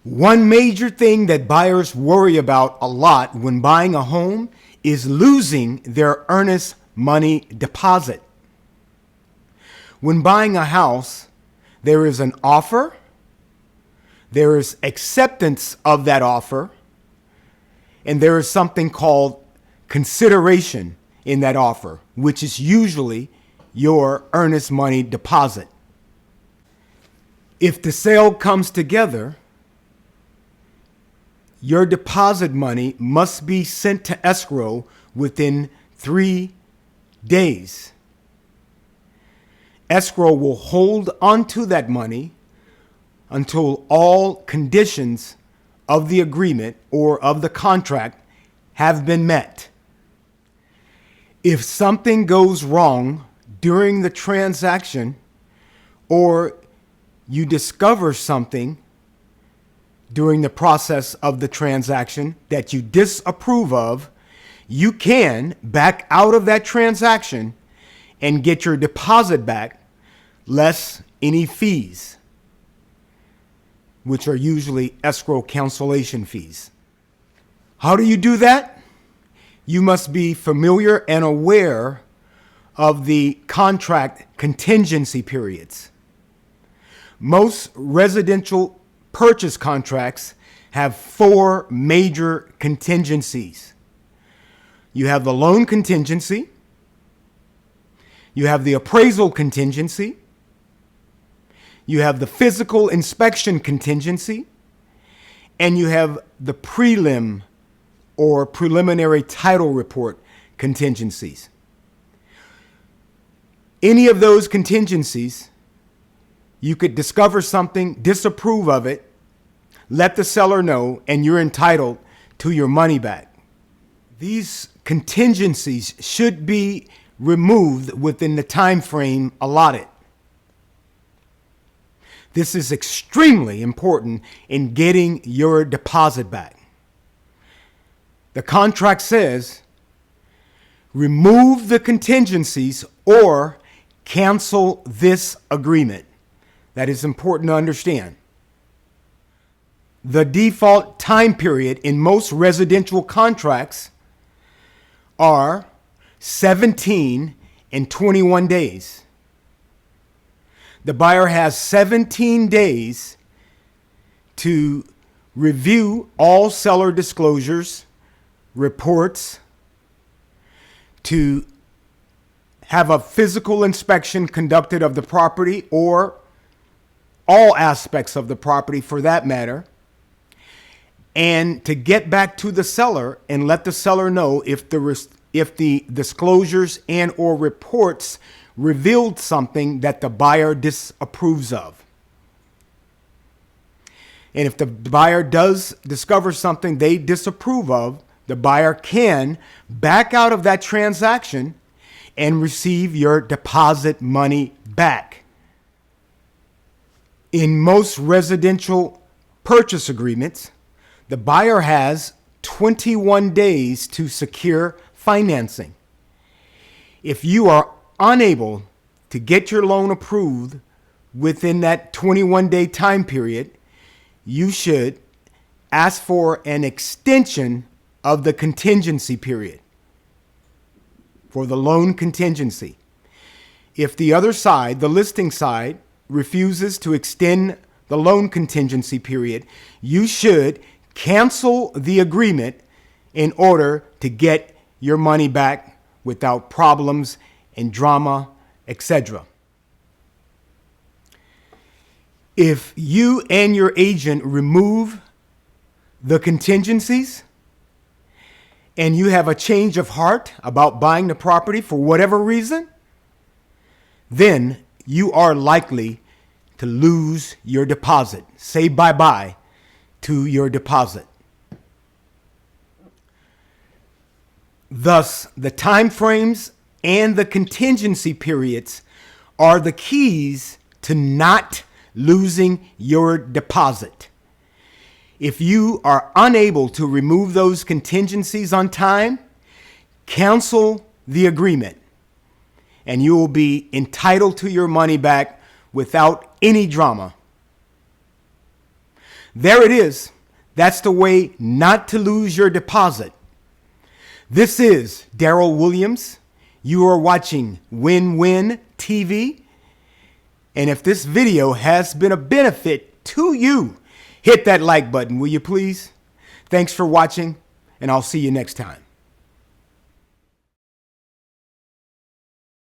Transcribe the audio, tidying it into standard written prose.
One major thing that buyers worry about a lot when buying a home is losing their earnest money deposit. When buying a house, there is an offer, there is acceptance of that offer, and there is something called consideration in that offer, which is usually your earnest money deposit. If the sale comes together, your deposit money must be sent to escrow within 3 days. Escrow will hold onto that money until all conditions of the agreement or of the contract have been met. If something goes wrong during the transaction, or you discover something during the process of the transaction that you disapprove of, you can back out of that transaction and get your deposit back, less any fees, which are usually escrow cancellation fees. How do you do that? You must be familiar and aware of the contract contingency periods. Most residential purchase contracts have 4 major contingencies. You have the loan contingency, you have the appraisal contingency, you have the physical inspection contingency, and you have the prelim or preliminary title report contingencies. Any of those contingencies, you could discover something, disapprove of it, let the seller know, and you're entitled to your money back. These contingencies should be removed within the time frame allotted. This is extremely important in getting your deposit back. The contract says, remove the contingencies or cancel this agreement. That is important to understand. The default time period in most residential contracts are 17 and 21 days. The buyer has 17 days to review all seller disclosures, reports, to have a physical inspection conducted of the property or all aspects of the property for that matter, and to get back to the seller and let the seller know if the disclosures and or reports revealed something that the buyer disapproves of. And if the buyer does discover something they disapprove of, the buyer can back out of that transaction and receive your deposit money back. In most residential purchase agreements, the buyer has 21 days to secure financing. If you are unable to get your loan approved within that 21-day time period, you should ask for an extension of the contingency period for the loan contingency. If the other side, the listing side, refuses to extend the loan contingency period, you should cancel the agreement in order to get your money back without problems and drama, etc. If you and your agent remove the contingencies and you have a change of heart about buying the property for whatever reason, then you are likely to lose your deposit. Say bye-bye to your deposit. Thus, the time frames and the contingency periods are the keys to not losing your deposit. If you are unable to remove those contingencies on time, cancel the agreement, and you will be entitled to your money back without any drama. There it is. That's the way not to lose your deposit. This is Daryl Williams. You are watching Win-Win TV. And if this video has been a benefit to you, hit that like button, will you please? Thanks for watching, and I'll see you next time.